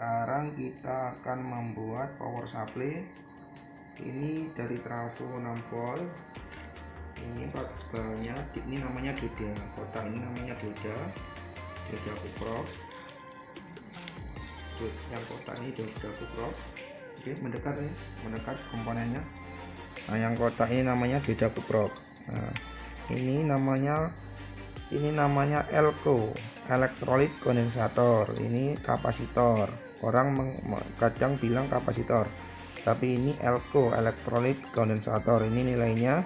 Sekarang kita akan membuat power supply. Ini dari trafo 6 volt. Ini kabelnya, ini namanya dioda. Kotak ini namanya dioda kuprok. Yang kotak ini dioda kuprok. Oke, mendekat ya, mendekat komponennya. Nah, yang kotak ini namanya dioda kuprok. Nah, ini namanya elko, elektrolit kondensator. Ini kapasitor. Orang kadang bilang kapasitor, tapi ini elko, elektrolit kondensator. Ini nilainya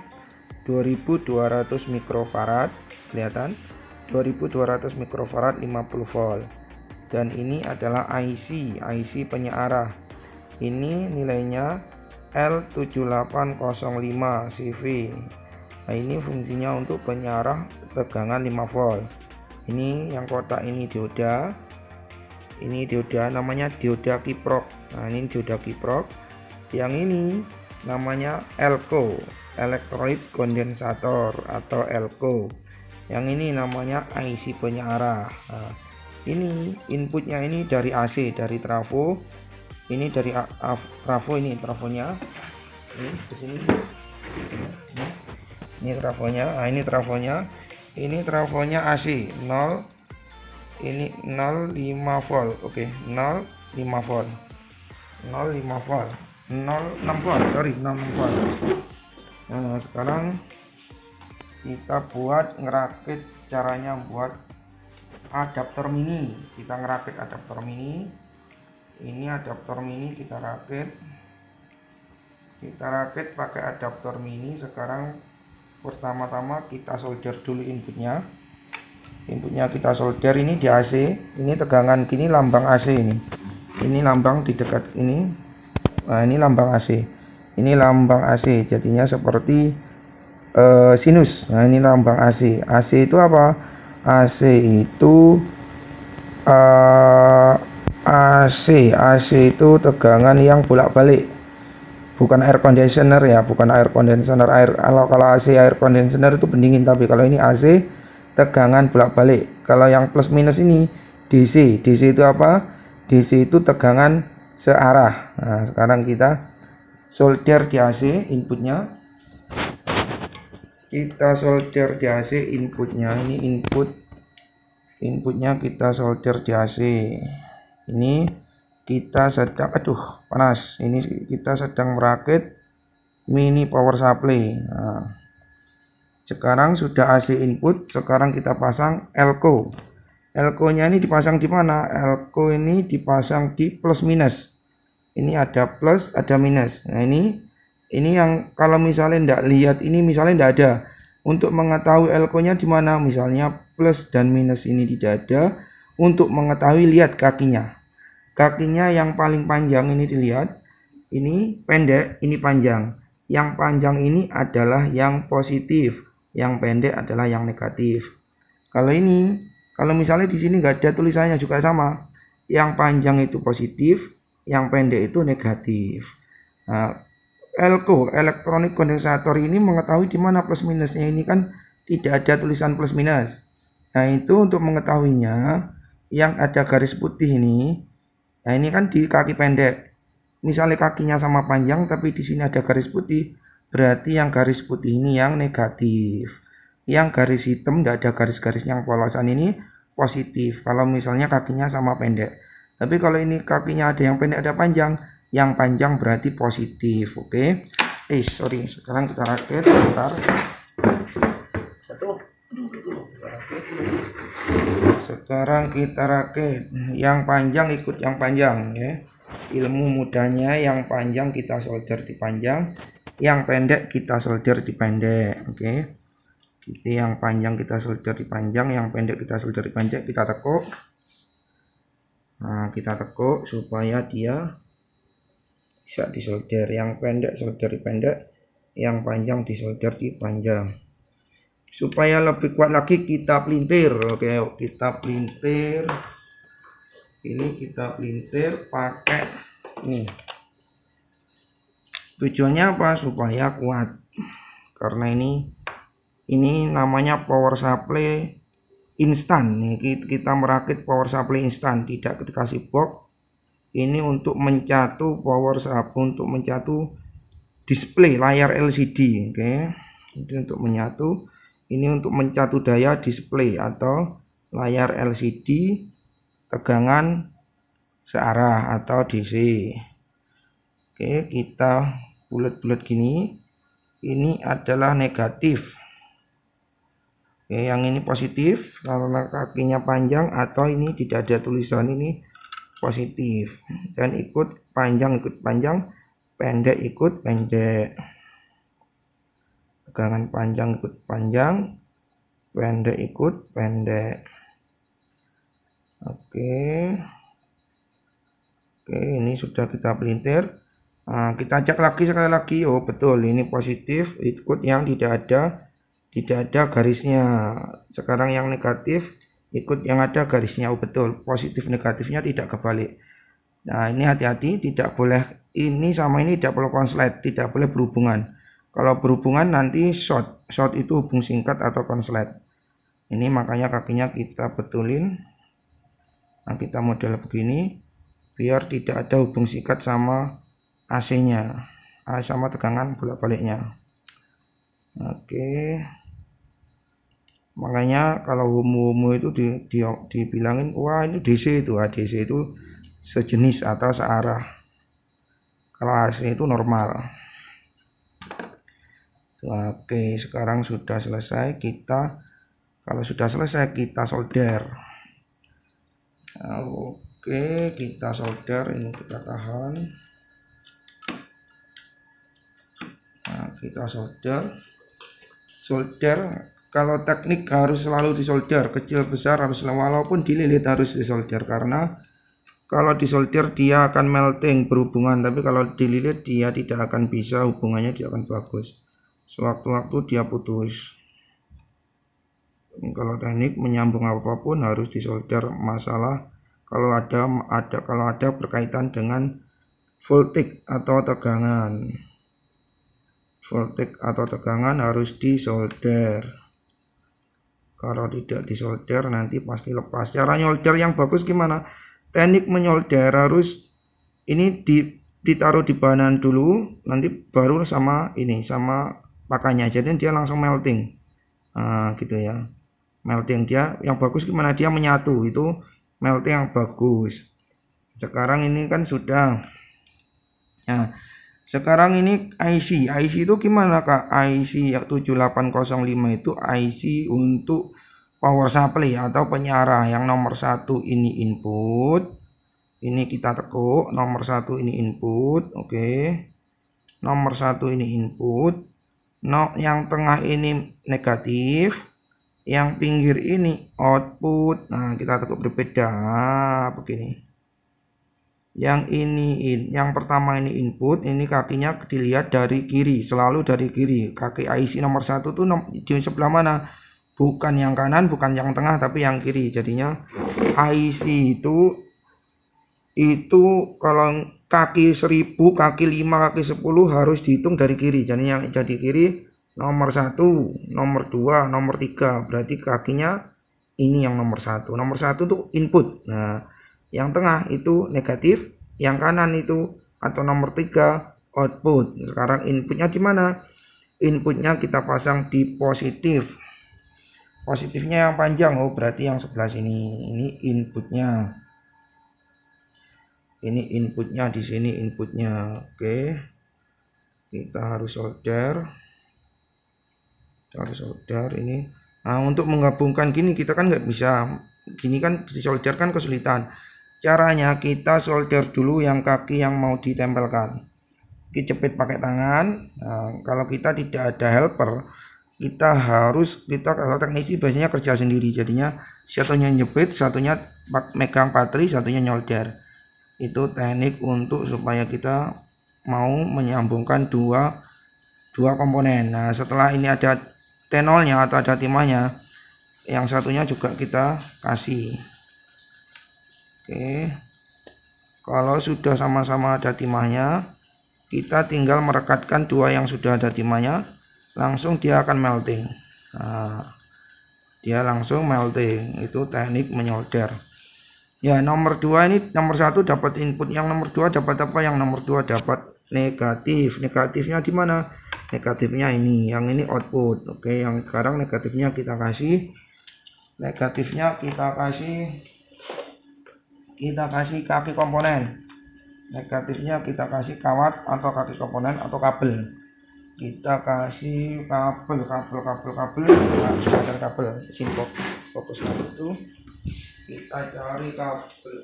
2200 mikrofarad, kelihatan 2200 mikrofarad 50 volt. Dan ini adalah IC penyearah. Ini nilainya L7805 CV. Nah, ini fungsinya untuk penyearah tegangan 5 volt. Ini yang kotak ini dioda. Ini dioda namanya dioda kiprok. Nah, ini dioda kiprok. Yang ini namanya elko, elektrolit kondensator atau elko. Yang ini namanya IC penyearah. Nah, ini inputnya ini dari AC, dari trafo. Ini dari trafo, ini trafonya. Ini ke sini. Ini trafonya. Nah, ini trafonya. Ini trafonya AC 0. Ini 0,5 volt. Oke, 0,5 volt. 0,5 volt. 0,6 volt. Sorry, 0,6 volt. Nah, sekarang kita ngerakit. Caranya buat adaptor mini. Kita ngerakit adaptor mini. Ini adaptor mini kita rakit. Kita rakit pakai adaptor mini. Sekarang pertama-tama kita solder dulu inputnya. Inputnya kita solder ini di AC. Ini tegangan gini lambang AC ini. Ini lambang di dekat ini. Nah, ini lambang AC. Ini lambang AC. Jadinya seperti sinus. Nah, ini lambang AC. AC itu apa? AC itu AC itu tegangan yang bolak-balik. Bukan air conditioner ya, bukan air conditioner. Kalau AC air conditioner itu pendingin, tapi kalau ini AC tegangan bolak-balik. Kalau yang plus minus ini DC. DC itu apa? DC itu tegangan searah. Nah, sekarang kita solder di AC inputnya. Kita solder di AC inputnya. Ini inputnya kita solder di AC. Ini kita sedang, panas. Ini kita sedang merakit mini power supply. Nah, sekarang sudah AC input, sekarang kita pasang elko. Elko-nya ini dipasang di mana? Elko ini dipasang di plus minus. Ini ada plus, ada minus. Nah, ini yang kalau misalnya tidak lihat ini, misalnya tidak ada. Untuk mengetahui elko-nya di mana, misalnya plus dan minus ini tidak ada. Untuk mengetahui, lihat kakinya. Kakinya yang paling panjang ini dilihat. Ini pendek, ini panjang. Yang panjang ini adalah yang positif. Yang pendek adalah yang negatif. Kalau misalnya di sini nggak ada tulisannya juga sama. Yang panjang itu positif, yang pendek itu negatif. Nah, elko, elektronik kondensator ini mengetahui di mana plus minusnya. Ini kan tidak ada tulisan plus minus. Nah, itu untuk mengetahuinya yang ada garis putih ini. Nah, ini kan di kaki pendek. Misalnya kakinya sama panjang tapi di sini ada garis putih, berarti yang garis putih ini yang negatif. Yang garis hitam tidak ada garis-garis yang polosan ini positif. Kalau misalnya kakinya sama pendek. Tapi kalau ini kakinya ada yang pendek ada panjang, yang panjang berarti positif. Oke. Sorry. Sekarang kita rakit sebentar. Sekarang kita rakit. Yang panjang ikut yang panjang ya. Ilmu mudahnya yang panjang kita solder di panjang, yang pendek kita solder di pendek. Oke. Kita yang panjang kita solder di panjang, yang pendek kita solder di pendek. Kita tekuk. Nah, kita tekuk supaya dia bisa disolder. Yang pendek solder di pendek, yang panjang disolder di panjang. Supaya lebih kuat lagi kita pelintir. Oke, kita pelintir. Ini kita pelintir pakai nih. Tujuannya apa? Supaya kuat. Karena ini namanya power supply instan nih, kita merakit power supply instan, tidak dikasih box Ini untuk mencatu power supply, untuk mencatu display layar LCD. Oke, ini untuk menyatu. Ini untuk mencatu daya display atau layar LCD tegangan searah atau DC. Oke, kita bulat-bulat gini. Ini adalah negatif. Oke, yang ini positif karena kakinya panjang, atau ini tidak ada tulisan, ini positif. Dan ikut panjang, pendek ikut pendek. Tegangan panjang ikut panjang, pendek ikut pendek. Oke, ini sudah kita pelintir. Nah, kita cek lagi sekali lagi. Oh betul, ini positif ikut yang tidak ada garisnya. Sekarang yang negatif ikut yang ada garisnya. Oh betul, positif negatifnya tidak kebalik. Nah, ini hati-hati, tidak boleh ini sama ini, tidak perlu konslet, tidak boleh berhubungan. Kalau berhubungan nanti short itu hubung singkat atau konslet. Ini makanya kakinya kita betulin. Nah, kita model begini biar tidak ada hubung singkat sama AC-nya, sama tegangan bolak-baliknya. Oke. Makanya kalau homo itu dibilangin, wah ini DC itu, DC itu sejenis atau searah. Kalau AC itu normal. Oke, sekarang sudah selesai. Kalau sudah selesai kita solder. Oke, kita solder. Ini kita tahan. Nah, kita solder. Kalau teknik harus selalu disolder, kecil besar harus, walaupun dililit harus disolder, karena kalau disolder dia akan melting berhubungan, tapi kalau dililit dia tidak akan bisa, hubungannya dia akan bagus. Sewaktu-waktu dia putus. Kalau teknik menyambung apapun harus disolder. Masalah kalau ada berkaitan dengan voltage atau tegangan. Voltage atau tegangan harus disolder. Kalau tidak disolder nanti pasti lepas. Cara nyolder yang bagus gimana? Teknik menyolder harus ini ditaruh di bahan dulu, nanti baru sama pakannya, jadi dia langsung melting. Nah, gitu ya. Melting dia yang bagus gimana? Dia menyatu, itu melting yang bagus. Sekarang ini kan sudah. Nah, sekarang ini IC itu gimana Kak? IC 7805 itu IC untuk power supply atau penyarah. Yang nomor 1 ini input. Ini kita tekuk, nomor 1 ini input. Oke. Nomor 1 ini input. Yang tengah ini negatif, yang pinggir ini output. Nah, kita tekuk berbeda. Begini. Yang yang pertama ini input, ini kakinya dilihat dari kiri, selalu dari kiri. Kaki IC nomor 1 tuh di sebelah mana? Bukan yang kanan, bukan yang tengah, tapi yang kiri. Jadinya IC itu kalau kaki 1000, kaki 5, kaki 10 harus dihitung dari kiri. Jadi yang jadi kiri nomor 1, nomor 2, nomor 3. Berarti kakinya ini yang nomor 1. Nomor 1 itu input. Nah, yang tengah itu negatif, yang kanan itu atau nomor 3 output. Sekarang inputnya di mana? Inputnya kita pasang di positif. Positifnya yang panjang, oh berarti yang sebelah sini. Ini inputnya. Ini inputnya di sini inputnya. Oke. Kita harus solder. Ini. Nah, untuk menggabungkan gini kita kan nggak bisa. Gini kan disolder kan kesulitan. Caranya kita solder dulu yang kaki yang mau ditempelkan. Kita jepit pakai tangan. Nah, kalau kita tidak ada helper, kalau teknisi biasanya kerja sendiri, jadinya satunya jepit, satunya megang patri, satunya nyolder. Itu teknik untuk supaya kita mau menyambungkan dua komponen. Nah, setelah ini ada T0-nya atau ada timahnya, yang satunya juga kita kasih. Oke. Kalau sudah sama-sama ada timahnya, kita tinggal merekatkan dua yang sudah ada timahnya, langsung dia akan melting. Nah, dia langsung melting. Itu teknik menyolder. Ya, nomor 2 ini, nomor 1 dapat input, yang nomor 2 dapat apa? Yang nomor 2 dapat negatif. Negatifnya di mana? Negatifnya ini, yang ini output. Oke, yang sekarang negatifnya kita kasih kaki komponen. Negatifnya kita kasih kawat atau kaki komponen atau kabel. Kita kasih kabel. Nah, kita cari kabel. Sini fokus itu. Kita cari kabel.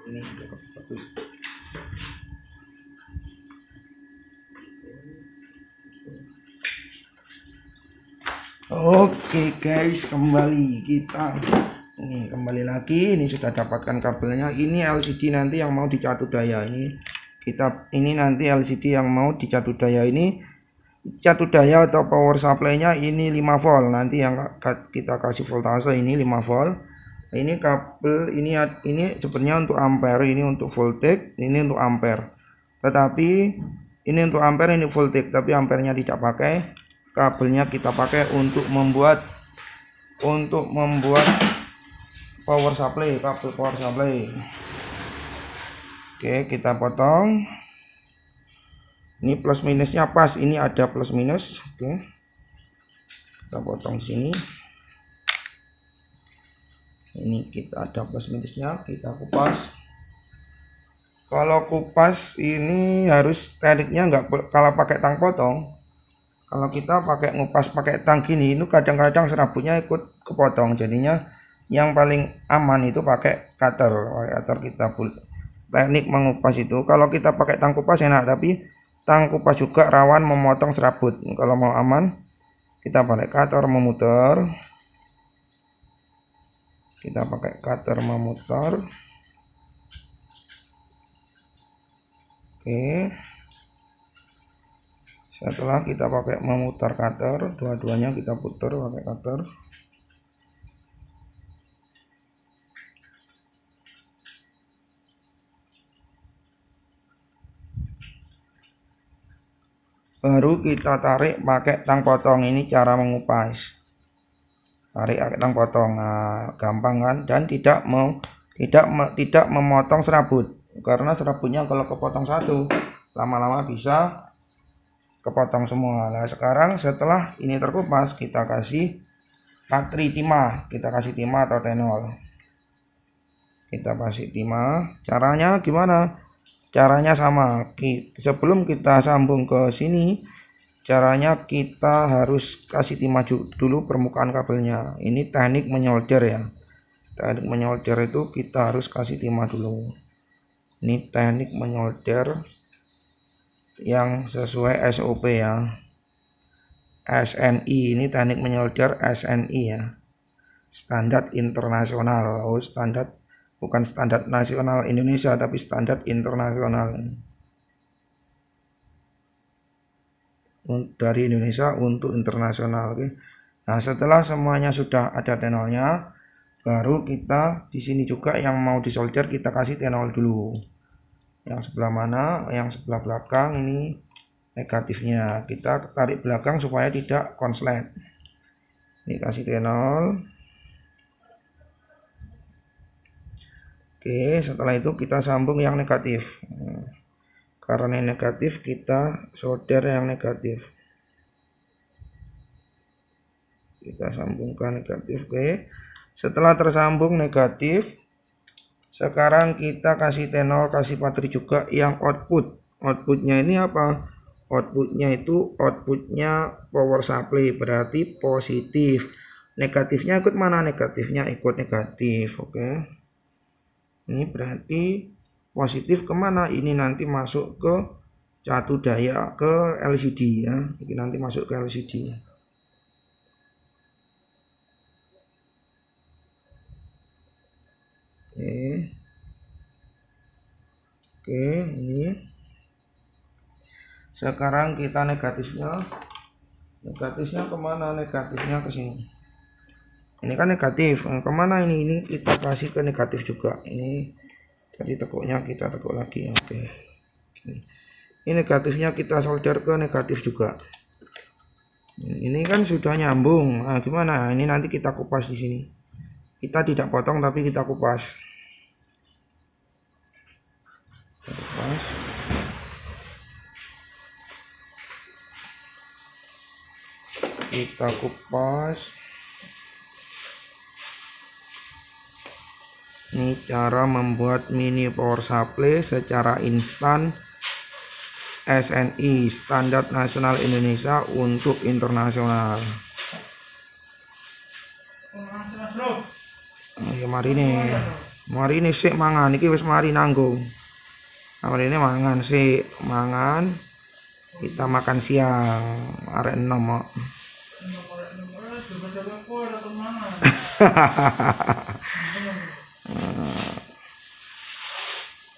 Ini cukup bagus. Oke guys, kembali lagi. Ini sudah dapatkan kabelnya. Ini LCD nanti yang mau dicatu daya. Ini nanti LCD yang mau dicatu daya, ini catu daya atau power supply-nya ini 5 volt. Nanti yang kita kasih voltase ini 5 volt. Ini kabel ini sebenarnya untuk ampere, ini untuk voltage, ini untuk ampere. Tetapi ini untuk ampere, ini voltage, tapi ampernya tidak pakai. Kabelnya kita pakai untuk membuat power supply, kabel power supply. Oke, kita potong. Ini plus minusnya pas, ini ada plus minus. Oke, kita potong sini. Ini kita ada plus minusnya, kita kupas. Kalau kupas ini harus tekniknya nggak kalau pakai tang potong. Kalau kita ngupas pakai tang gini, itu kadang-kadang serabutnya ikut kepotong. Jadinya yang paling aman itu pakai cutter. Kita teknik mengupas itu. Kalau kita pakai tang kupas enak, tapi tang kupas juga rawan memotong serabut. Kalau mau aman, kita pakai cutter memutar. Kita pakai cutter memutar. Oke. Setelah kita pakai memutar cutter, dua-duanya kita putar pakai cutter. Baru kita tarik pakai tang potong. Ini cara mengupas. Tarik pakai tang potong. Nah, gampang kan, dan tidak memotong serabut. Karena serabutnya kalau kepotong satu, lama-lama bisa kepotong semua. Nah, sekarang setelah ini terkupas, kita kasih timah. Kita kasih timah atau tenol. Kita kasih timah. Caranya gimana? Caranya sama. Sebelum kita sambung ke sini, caranya kita harus kasih timah dulu permukaan kabelnya. Ini teknik menyolder ya. Teknik menyolder itu kita harus kasih timah dulu. Ini teknik menyolder yang sesuai SOP ya. SNI, ini teknik menyolder SNI ya. Standar internasional. Oh, standar, bukan standar nasional Indonesia, tapi standar internasional. Dari Indonesia untuk internasional. Oke. Nah, setelah semuanya sudah ada tenolnya, baru kita di sini juga yang mau disolder kita kasih tenol dulu. Yang sebelah mana? Yang sebelah belakang ini negatifnya. Kita tarik belakang supaya tidak konslet. Ini kasih tenol. Oke, setelah itu kita sambung yang negatif. Karena yang negatif, kita solder yang negatif. Kita sambungkan negatif. Oke. Setelah tersambung negatif, sekarang kita kasih tenol, kasih baterai juga yang output. Outputnya ini apa? Outputnya itu outputnya power supply, berarti positif. Negatifnya ikut mana? Negatifnya ikut negatif. Oke. Ini berarti positif kemana? Ini nanti masuk ke catu daya, ke LCD ya. Ini nanti masuk ke LCD. Oke, ini sekarang kita negatifnya kemana? Negatifnya ke sini. Ini kan negatif, kemana ini kita kasih ke negatif juga. Ini tadi tekuknya kita tekuk lagi. Oke, ini negatifnya kita solder ke negatif juga. Ini kan sudah nyambung. Nah, gimana? Ini nanti kita kupas di sini. Kita tidak potong tapi kita kupas. Kita kupas. Ini cara membuat mini power supply secara instan SNI, Standar Nasional Indonesia untuk internasional. Ya mari ini sik mangan, iki wis mari nanggung. Mari ini mangan sik, mangan. Kita makan siang, arek 6 kok.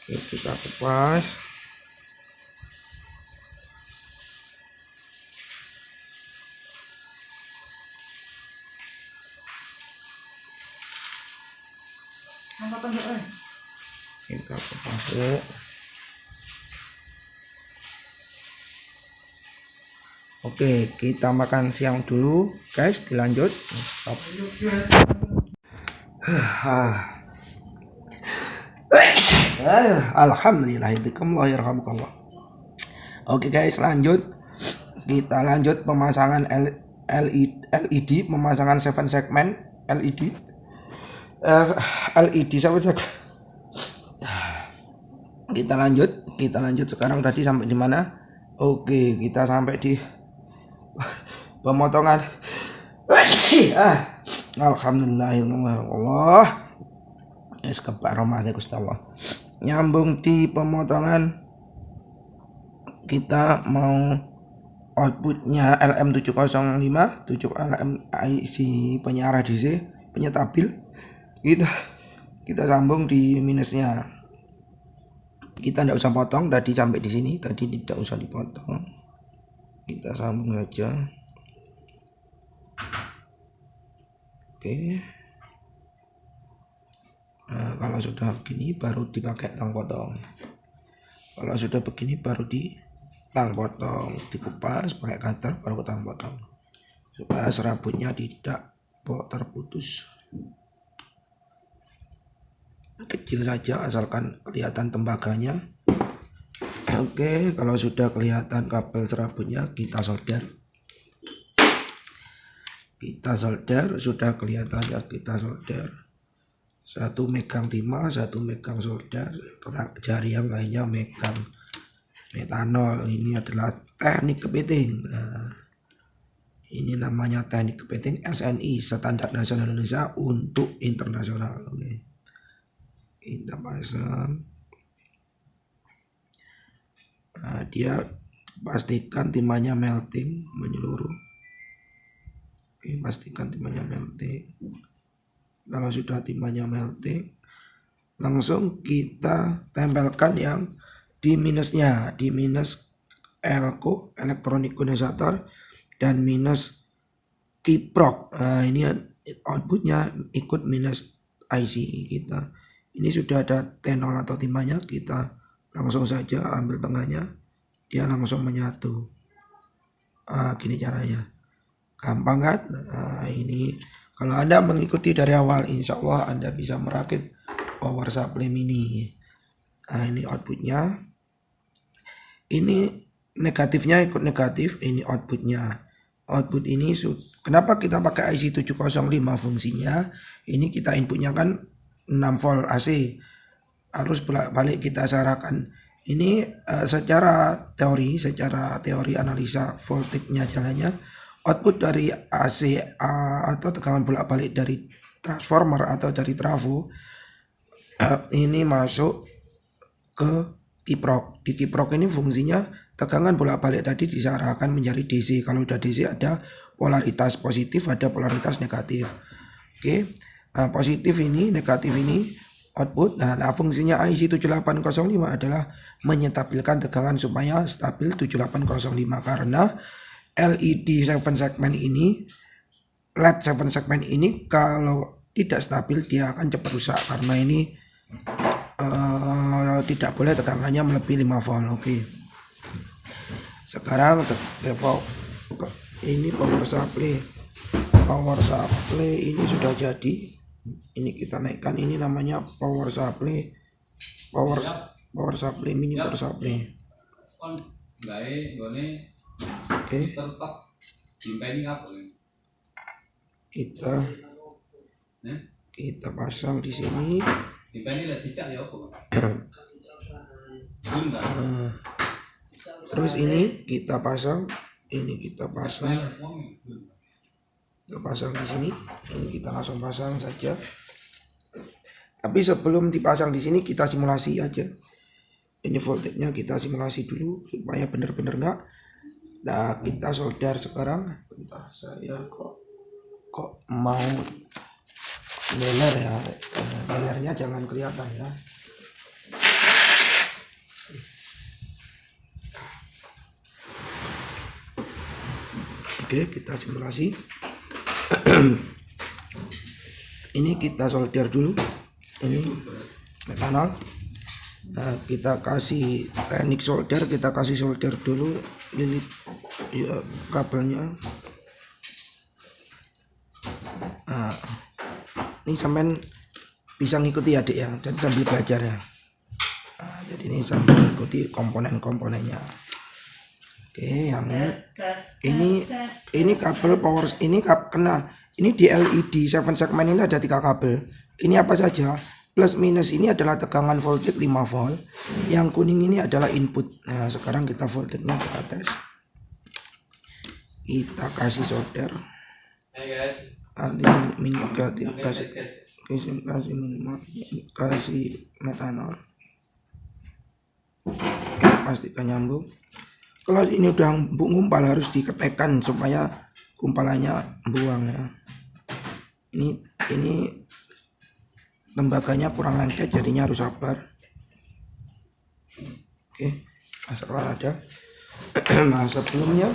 Oke, kita kupas. Kita kupas. Oke, kita makan siang dulu, guys. Dilanjut. Stop. Alhamdulillah, Oke guys, lanjut. Kita lanjut pemasangan LED, pemasangan 7 segmen LED. LED 7 segmen. Kita lanjut sekarang. Tadi sampai di mana? Oke, kita sampai di pemotongan. Alhamdulillah. Nyambung di pemotongan. Kita mau outputnya LM705, 7 LMIC penyiar DC, penyetabil. Kita sambung di minusnya. Kita tidak usah potong, tadi sampai di sini, tadi tidak usah dipotong. Kita sambung aja. Oke. Nah, kalau sudah begini baru dipakai tang potong. Kalau sudah begini baru di tang potong, dikupas pakai cutter baru ke tang potong, supaya serabutnya tidak terputus. Kecil saja asalkan kelihatan tembaganya. Oke, kalau sudah kelihatan kabel serabutnya kita solder. Sudah kelihatan ya, kita solder. Satu megang timah, satu megang solder, jari yang lainnya megang metanol. Ini adalah teknik kepiting. Nah, ini namanya teknik kepiting SNI, Standar Nasional Indonesia untuk internasional. Oke. Kita pasang. Nah, dia pastikan timahnya melting menyeluruh. Oke, pastikan timahnya melting. Kalau sudah timahnya melting, langsung kita tempelkan yang di minusnya, di minus elko, elektronik kondensator, dan minus kiprok. Nah, ini outputnya ikut minus IC kita. Ini sudah ada T0 atau timahnya, kita langsung saja ambil tengahnya, dia langsung menyatu. Gini caranya, gampang kan? Nah, ini kalau Anda mengikuti dari awal, insya Allah Anda bisa merakit power supply mini. Nah, ini outputnya. Ini negatifnya ikut negatif, ini outputnya. Output ini, kenapa kita pakai IC 705 fungsinya? Ini kita inputnya kan 6 volt AC. Harus balik kita sarakan. Ini secara teori analisa voltage-nya jalannya. Output dari AC atau tegangan bolak-balik dari transformer atau dari trafo ini masuk ke kiprok. Di kiprok ini fungsinya tegangan bolak-balik tadi diarahkan menjadi DC. Kalau udah DC ada polaritas positif, ada polaritas negatif. Oke, nah, positif ini, negatif ini output. Nah, fungsinya IC 7805 adalah menyetabilkan tegangan supaya stabil 7805 karena LED 7 segmen ini, LED 7 segmen ini kalau tidak stabil dia akan cepat rusak karena ini tidak boleh tegangannya melebihi 5 volt. Oke. Sekarang ini power supply. Power supply ini sudah jadi. Ini kita naikkan, ini namanya power supply. Power supply, mini power supply. Oke. Kita pasang di sini. Terus ini kita pasang, kita pasang di sini. Ini kita langsung pasang saja. Tapi sebelum dipasang di sini kita simulasi aja. Ini voltage-nya kita simulasi dulu supaya benar-benar enggak. Nah, kita solder sekarang. Bentar, saya kok mau beler ya. Belernya jangan kelihatan ya. Oke, kita simulasi. Ini kita solder dulu. Ini metanol. Nah, kita kasih teknik solder, kita kasih solder dulu ini ya, kabelnya. Nah, ini sampean bisa ngikuti adik ya, jadi sambil belajar ya. Nah, jadi ini sambil ngikuti komponen-komponennya. Oke, yang ini kabel power, ini kena, ini di LED 7 segmen ini ada 3 kabel. Ini apa saja? Plus minus ini adalah tegangan voltage 5 volt. Yang kuning ini adalah input. Nah, sekarang kita voltage-nya kita tes. Kita kasih solder. Kasih metanol. Pastikan nyambung. Kalau ini udah ngumpal harus diketekan supaya kumpalannya buang ya. Ini tembaganya kurang lengket jadinya harus sabar. Oke, masalah ada. Nah, sebelumnya,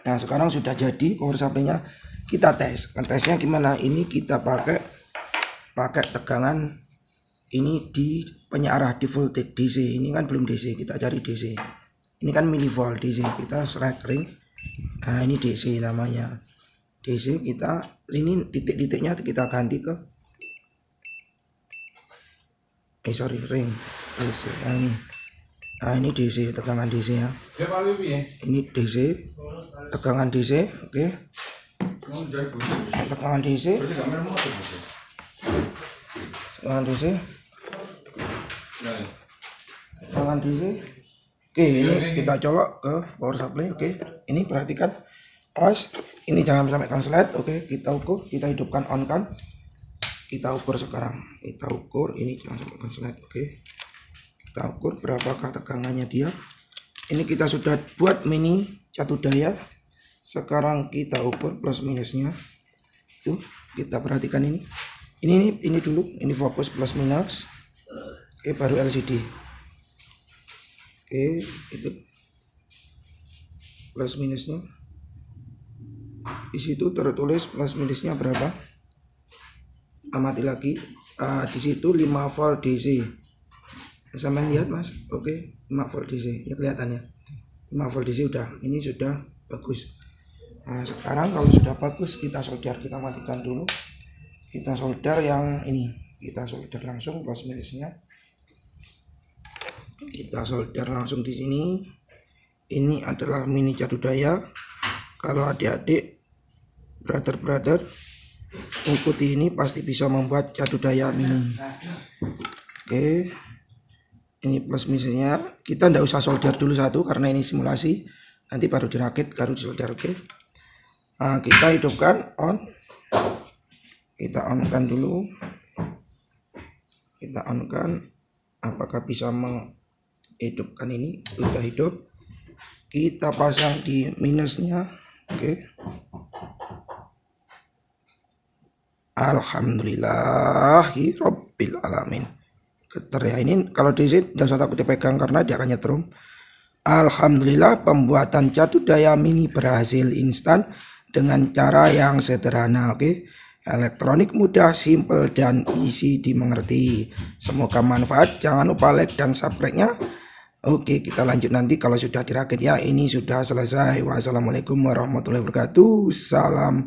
nah sekarang sudah jadi power supply-nya. Kita tes. Tesnya gimana? Ini kita pakai tegangan ini di penyearah di voltage DC. Ini kan belum DC, kita cari DC. Ini kan milivolt DC, kita select ring. Nah, ini DC namanya. DC kita, ini titik-titiknya kita ganti ke ring DC. Nah, ini DC, tegangan DC ya. Ini DC, tegangan DC, oke. Tegangan DC. Tegangan DC. Oke, ini kita colok ke power supply. Oke, ini perhatikan, awas, ini jangan sampai konslet. Oke, kita ukur, kita hidupkan on kan. Kita ukur sekarang, kita ukur ini jangan sampai konslet. Oke, kita ukur berapakah tegangannya dia. Ini kita sudah buat mini catu daya. Sekarang kita ukur plus minusnya. Tuh, kita perhatikan ini dulu, ini fokus plus minus. Oke, baru LCD. Oke, itu plus minusnya. Di situ tertulis plus minusnya berapa. Amati lagi. Di situ 5 volt DC. Sampai lihat mas. Oke, 5 volt DC. Ya kelihatan ya. 5 volt DC udah. Ini sudah bagus. Nah, sekarang kalau sudah bagus kita solder. Kita matikan dulu. Kita solder yang ini. Kita solder langsung plus minusnya. Kita solder langsung di sini. Ini adalah mini cadu daya. Kalau adik-adik, brother ikuti ini pasti bisa membuat cadu daya mini. Oke, ini plus minusnya. Kita tidak usah solder dulu satu karena ini simulasi. Nanti baru dirakit, baru disolder. Oke. Nah, kita hidupkan on. Kita on kan dulu. Kita on kan. apakah bisa menghidupkan ini. Sudah hidup, kita pasang di minusnya. Oke, alhamdulillahirabbil alamin. Getar ya, ini kalau di sini jangan takut dipegang karena dia akan nyetrum. Alhamdulillah, pembuatan catu daya mini berhasil instan dengan cara yang sederhana. Oke, elektronik mudah, simple, dan easy dimengerti. Semoga manfaat. Jangan lupa like dan subscribe-nya. Oke, kita lanjut nanti kalau sudah dirakit ya. Ini sudah selesai. Wassalamualaikum warahmatullahi wabarakatuh. Salam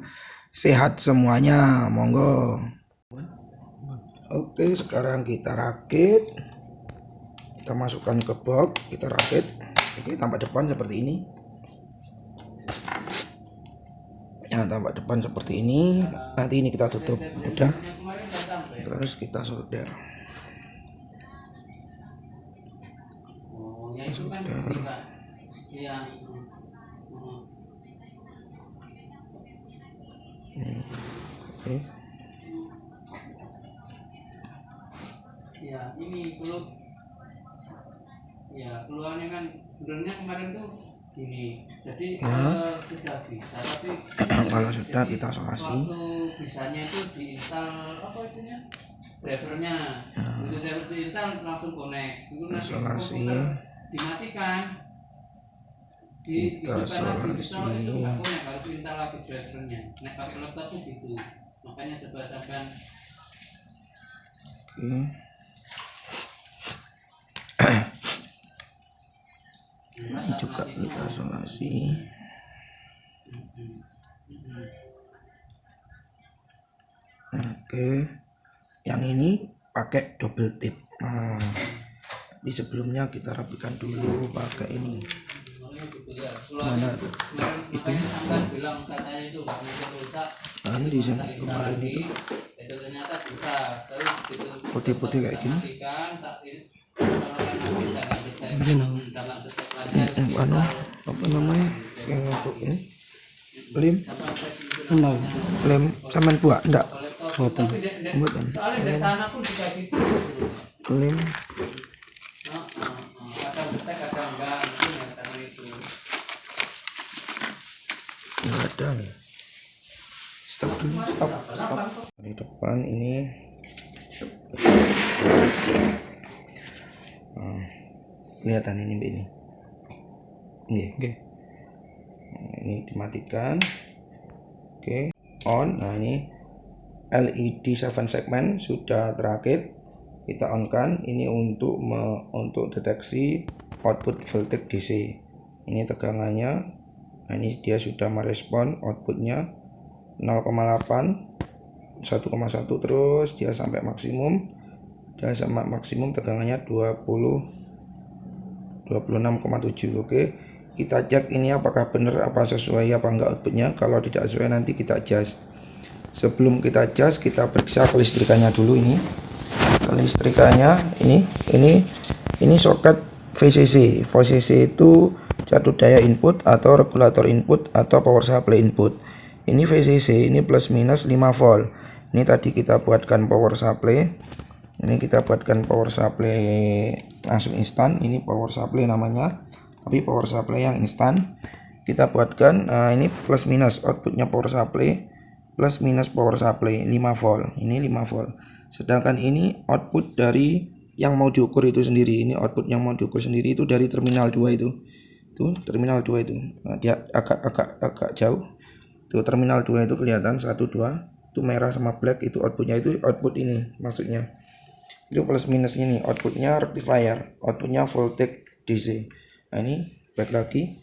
sehat semuanya. Monggo. Oke, sekarang kita rakit. Kita masukkan ke box, kita rakit. Oke, tampak depan seperti ini. Ya, tampak depan seperti ini. Nanti ini kita tutup, udah. Terus kita solder. Solder. Oke. Ya, ini keluarnya kan sebenarnya kemarin tuh gini, jadi sudah bisa, tapi kalau sudah kita isolasi. Waktu bisanya itu diinstal apa itunya, drivernya, itu driver diinstal langsung connect, itu nanti komputer dimatikan, kita isolasi. Itu nggak connect, harus diinstal lagi drivernya. Nah pakai laptop tuh gitu, makanya coba sampai. Ini juga kita isolasi. Oke, yang ini pakai double tip. Di sebelumnya kita rapikan dulu pakai ini. Mana itu? Ini di sini kemarin itu putih-putih kayak gini. Apa namanya yang untuk ini lem buat enggak buatan lem enggak ada nih. Stop dulu, stop di depan ini. Kelihatan ini okay. Ini dimatikan. Oke, on. Nah, ini LED 7 segmen sudah terakit. Kita on kan. Ini untuk deteksi output voltage DC. Ini tegangannya. Nah, ini dia sudah merespon outputnya 0,8 1,1 terus dia sampai maksimum. Dan sama maksimum tegangannya 26,7. Oke, kita cek ini apakah benar, apa sesuai apa enggak outputnya. Kalau tidak sesuai nanti kita adjust. Sebelum kita adjust, kita periksa kelistrikannya dulu. Ini kelistrikannya ini soket VCC. VCC itu catu daya input atau regulator input atau power supply input. Ini VCC, ini plus minus 5 volt. Ini tadi kita buatkan power supply. Ini kita buatkan power supply langsung instan. Ini power supply namanya, tapi power supply yang instan. Kita buatkan ini plus minus outputnya power supply, plus minus power supply 5 volt. Ini 5 volt. Sedangkan ini output dari yang mau diukur itu sendiri. Ini output yang mau diukur sendiri itu dari terminal 2 itu. Tuh, terminal 2 itu. Nah, dia agak jauh. Tuh, terminal 2 itu kelihatan 1 2. Itu merah sama black, itu outputnya, itu output ini maksudnya. Itu plus minus ini outputnya rectifier, outputnya voltage DC. Nah, ini back lagi,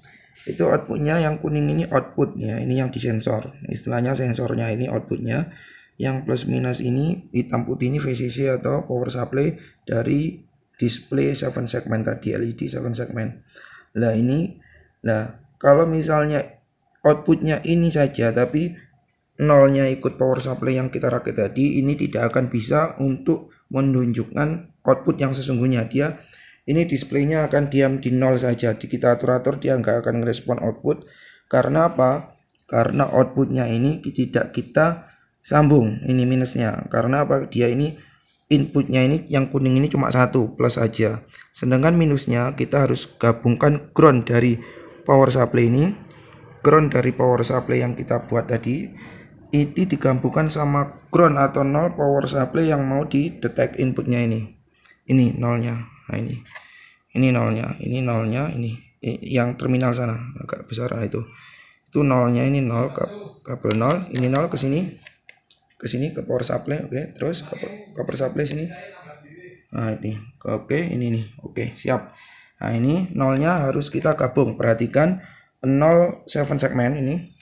itu outputnya yang kuning ini outputnya, ini yang disensor, istilahnya sensornya ini outputnya. Yang plus minus ini hitam putih ini VCC atau power supply dari display 7 segmen tadi, LED 7 segmen. Nah ini, kalau misalnya outputnya ini saja tapi nolnya ikut power supply yang kita rakit tadi, ini tidak akan bisa untuk menunjukkan output yang sesungguhnya. Dia ini displaynya akan diam di nol saja. Di kita atur dia nggak akan merespon output. Karena apa? Karena outputnya ini tidak kita sambung. Ini minusnya. Karena apa? Dia ini inputnya ini yang kuning ini cuma satu, plus aja. Sedangkan minusnya kita harus gabungkan ground dari power supply ini, ground dari power supply yang kita buat tadi, itu digabungkan sama ground atau 0 power supply yang mau didetek inputnya ini. Ini nolnya. Nah ini nolnya, ini nolnya, ini yang terminal sana agak besar. Nah, itu nolnya, ini 0 kabel 0, ini 0 ke sini ke power supply. Oke, terus ke power supply sini. Nah ini oke, ini nih, oke, siap. Nah ini nolnya harus kita gabung. Perhatikan 0 7 segmen ini,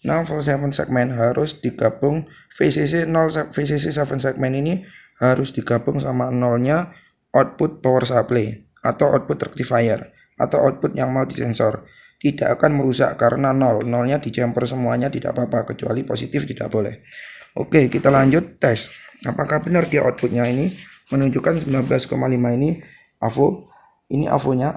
0 7 segmen harus digabung. VCC 0 VCC 7 segmen ini harus digabung sama nolnya output power supply atau output rectifier atau output yang mau disensor. Tidak akan merusak karena nolnya di jumper semuanya, tidak apa-apa, kecuali positif tidak boleh. Oke, kita lanjut tes. Apakah benar dia outputnya ini menunjukkan 19,5 ini AVO. Ini AVO-nya,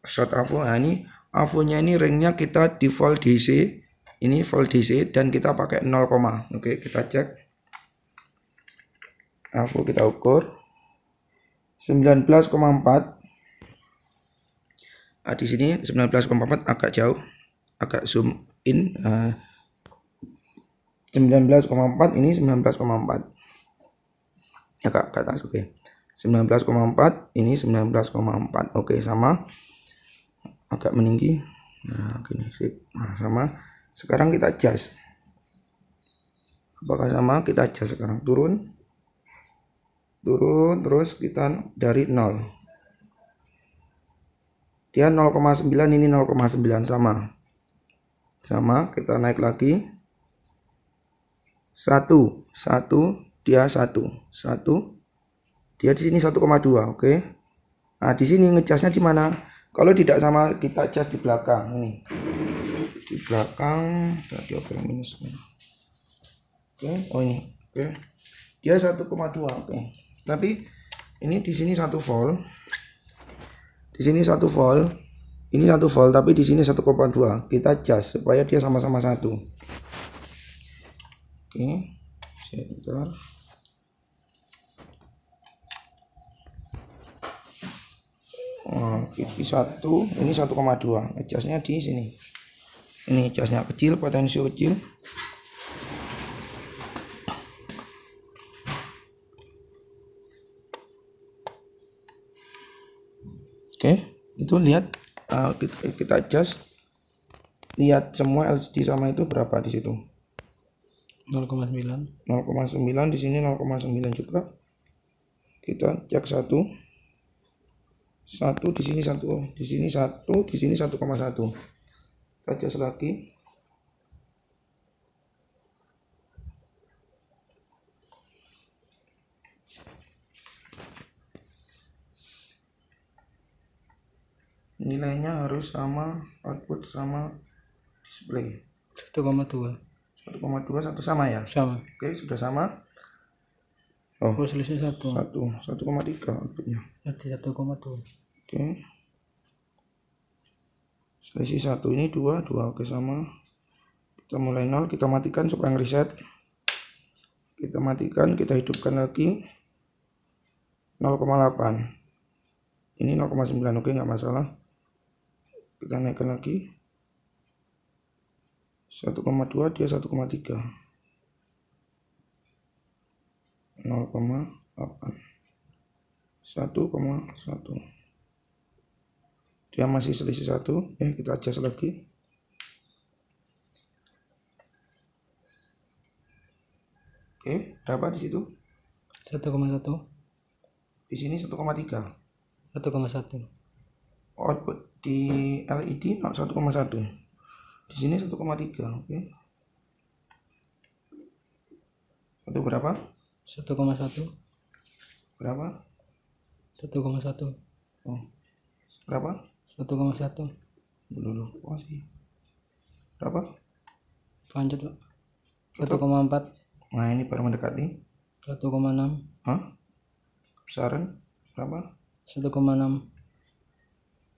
short AVO. Nah ini AVO-nya ini ringnya kita di volt DC. Ini volt DC dan kita pakai 0, oke, kita cek. AVO kita ukur 19,4. Nah, di sini 19,4 agak jauh, agak zoom in. 19,4 ini 19,4 ya kak, ke atas. Oke, 19,4 ini 19,4. Oke, sama, agak meninggi. Nah gini, sip. Nah sama. Sekarang kita adjust. Apakah sama? Kita adjust sekarang. Turun terus kita dari 0. Dia 0,9, ini 0,9, sama. Kita naik lagi 1 dia 1 dia di sini 1,2. Oke. Nah di sini ngecasnya di mana? Kalau tidak sama kita cas di belakang ini, di belakang tadi minus. Oke, oh ini, oke, dia 1,2. Oke, tapi ini di sini 1 volt, di sini 1 volt, ini 1 volt, tapi di sini 1,2. Kita cas supaya dia sama-sama 1. Oke, sebentar. Ini 1, ini 1,2. Ngecasnya di sini. Ini casnya kecil, potensi kecil. Oke, itu lihat, kita adjust. Lihat semua LCD sama itu berapa di situ? 0,9. 0,9 di sini 0,9 juga. Kita cek 1 di sini 1, di sini 1, di sini 1,1. Kita adjust lagi. Nilainya harus sama, output sama display. 1,2. 1,2 satu sama ya? Sama. Oke, sudah sama. Oh, selisih 1. 1,3 outputnya. Berarti 1,2. Oke. Selisih 1 ini 2, oke, sama. Kita mulai 0, kita matikan supaya reset. Kita matikan, kita hidupkan lagi 0,8. Ini 0,9, oke, nggak masalah. Kita naikkan lagi 1,2, dia 1,3. 0,8. 1,1. Dia masih selisih 1. Kita adjust lagi. Oke, berapa di situ? 1,1. Di sini 1,3. 1,1. Output di LED 1,1. Di sini 1,3. Oke. Itu berapa? 1,1. Berapa? 1,1. Oh. Berapa? 1,1. Dulu. Oh sih. Berapa? Lanjut, Pak. 1,4. Nah, ini baru mendekati. 1,6. Hah? Besaran berapa? 1,6.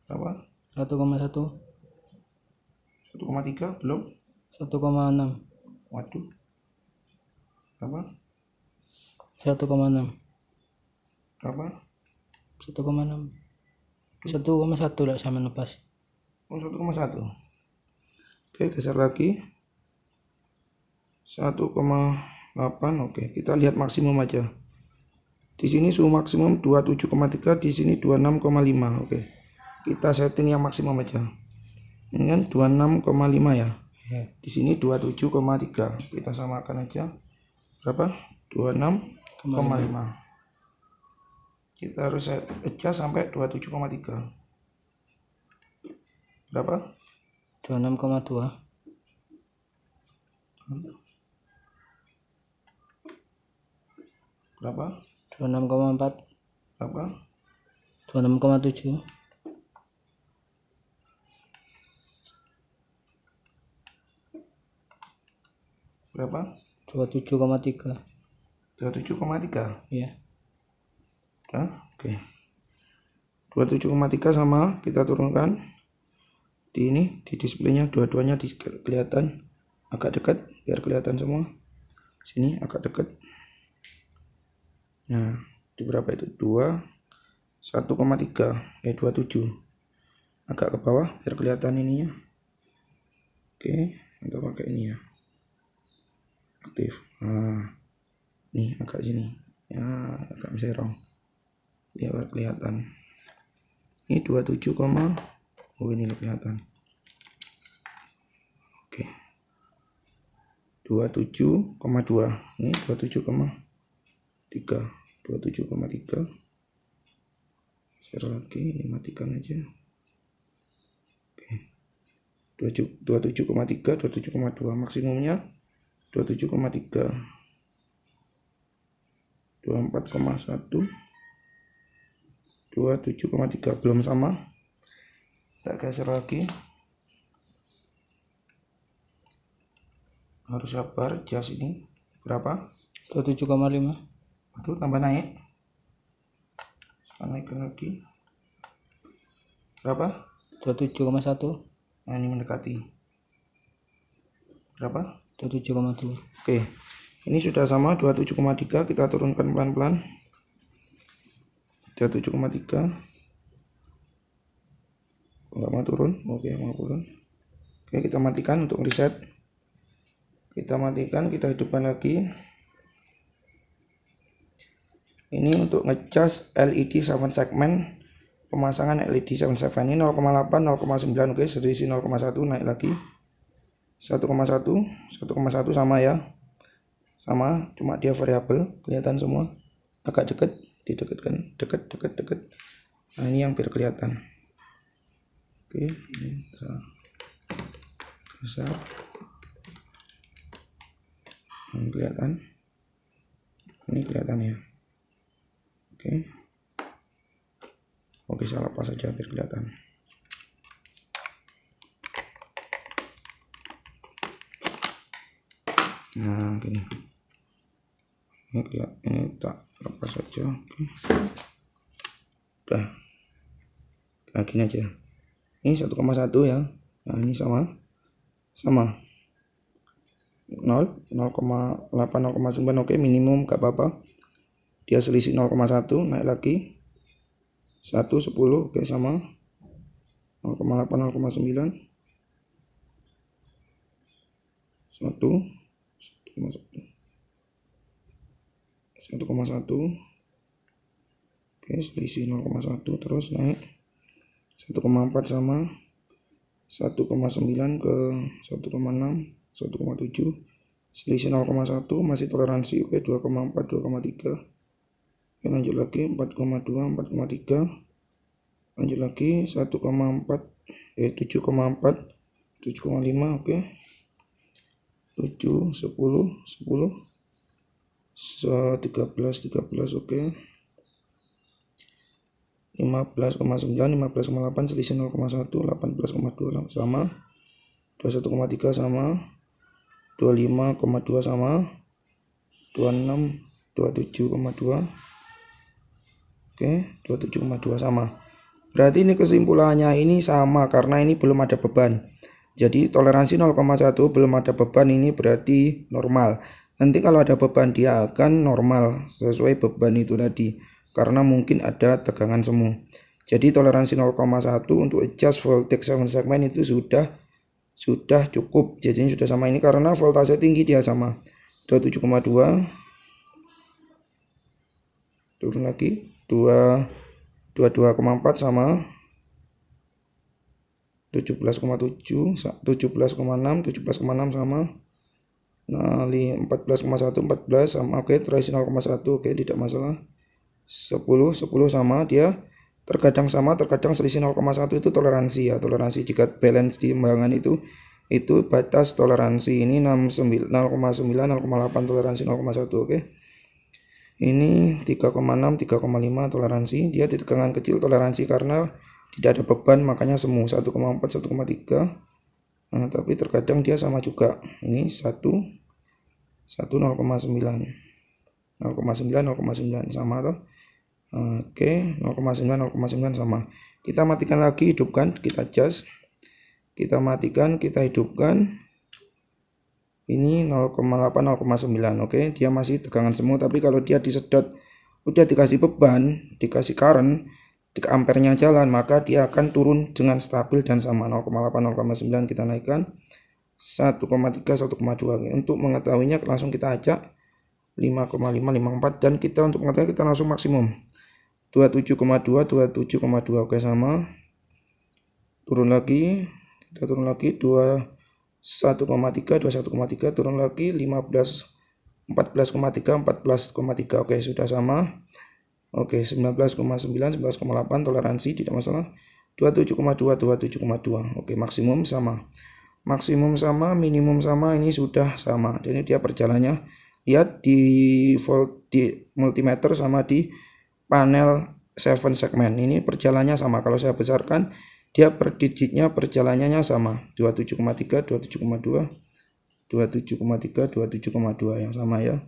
Berapa? 1,1. 1,3 belum? 1,6. Waduh. Berapa? 1,6. berapa? 1,6. 1,1 lah sama lepas. Oh, 1,1. Oke, geser lagi. 1,8. Oke, kita lihat maksimum aja. Di sini suhu maksimum 27,3, di sini 26,5. Oke. Kita setting yang maksimum aja. Ini kan 26,5 ya. Di sini 27,3. Kita samakan aja. Berapa? 26,5. Kita harus adjust sampai 27,3. Berapa? 26,2. Berapa? 26,4. Berapa? 26,7. Berapa? 27,3. 27,3. Iya. Oke. 27,3 sama kita turunkan di ini, di displaynya dua-duanya kelihatan agak dekat biar kelihatan semua. Sini agak dekat. Nah, di berapa itu? 1,3 27. Agak ke bawah biar kelihatan ininya. Oke, kita pakai ini ya. Aktif. Nah, nih agak sini. Ya, agak serong. Biar kelihatan. Ini 27, oh ini kelihatan. Oke. 27,2. Ini 27,3. 27,3. Share lagi, ini matikan aja. Oke. 27,3, 27,2 maksimumnya 27,3. 24,1. 27,3 belum sama. Kita geser lagi. Harus sabar, jas ini berapa? 27,5. Aduh, tambah naik. Naikkan lagi. Berapa? 27,1. Nah, ini mendekati. Berapa? 27,2. Oke. Ini sudah sama 27,3, kita turunkan pelan-pelan. 27,3. Enggak mau turun. Oke, mau turun. Oke, kita matikan untuk reset. Kita matikan, kita hidupkan lagi. Ini untuk ngecas LED 7 segmen, pemasangan LED 7 segmen ini 0,8, 0,9. Oke, selisih 0,1 naik lagi. 1,1 sama ya. Sama, cuma dia variabel, kelihatan semua. Agak dekat, didekatkan, dekat. Nah, ini yang biar kelihatan. Oke, ini besar. Kelihatan. Ini kelihatan ya. Oke, saya lepas saja biar kelihatan. Nah, gini. Ini tak lepas saja. Oke. Udah. Nah, gini aja. Ini 1,1 ya. Nah, ini sama 0,8, 0,9. Oke, minimum gak apa-apa. Dia selisih 0,1, naik lagi 1, 10. Oke, sama 0,8, 0,9, 1,1. Oke, selisih 0,1, terus naik 1,4 sama 1,9 ke 1,6, 1,7, selisih 0,1, masih toleransi. Oke, 2,4, 2,3. Oke, lanjut lagi 4,2, 4,3. Lanjut lagi 1,4, 7,4, 7,5. Oke, 7, 10, 13. Oke, 15,9, 15,8, selisih 0,1, 18,2 sama, 21,3 sama, 25,2 sama, 26, 27,2. Oke, 27,2 sama. Berarti ini kesimpulannya ini sama karena ini belum ada beban. Jadi toleransi 0,1 belum ada beban, ini berarti normal. Nanti kalau ada beban dia akan normal sesuai beban itu tadi. karena mungkin ada tegangan semu. Jadi toleransi 0,1 untuk adjust voltage 7 segment itu sudah cukup. Jadi sudah sama ini karena voltase tinggi dia sama 27,2, turun lagi 22,4 sama 17,7, 17,6 sama 14,1, 14 sama, oke, terisi 0,1, oke, tidak masalah. 10 sama, dia terkadang sama, terkadang selisih 0,1 itu toleransi ya. Toleransi jika balance di timbangan itu batas toleransi. Ini 0,9, 0,8 toleransi 0,1, oke. Ini 3,6, 3,5 toleransi. Dia di tegangan kecil toleransi karena tidak ada beban, makanya semu 1,4, 1,3. Nah, tapi terkadang dia sama juga. Ini 0,9 sama toh. Oke, 0,9 sama. Kita matikan lagi, hidupkan, kita adjust. Kita matikan, kita hidupkan. Ini 0,8, 0,9. Oke, dia masih tegangan semu, tapi kalau dia disedot, udah dikasih beban, dikasih current, ampernya jalan, maka dia akan turun dengan stabil dan sama. 0,8, 0,9 kita naikkan 1,3, 1,2. Untuk mengetahuinya langsung kita ajak 5,5, 5,4, dan kita untuk mengetahui kita langsung maksimum 27,2, 27,2. Oke, sama. Turun lagi, kita turun lagi 21,3, 21,3, turun lagi 14,3, 14,3. Oke, sudah sama. Oke, 19,9, 11,8 toleransi tidak masalah. 27,2, 27,2. Oke, maksimum sama. Maksimum sama, minimum sama, ini sudah sama. Jadi dia perjalanannya, lihat di multimeter sama di panel 7 segmen. Ini perjalanannya sama. Kalau saya besarkan, dia per digitnya perjalanannya sama. 27,3, 27,2, 27,3, 27,2 yang sama ya.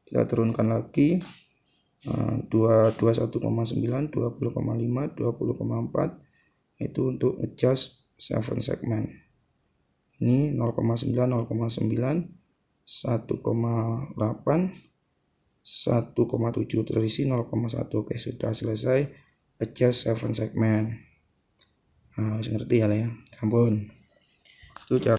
Kita turunkan lagi. 21,9, 20,5, 20,4 itu untuk adjust 7 segment. Ini 0,9, 0,9, 1,8, 1,7 terisi 0,1. Oke, sudah selesai adjust 7 segment. Nah, harus ngerti ya, sampun. Itu cara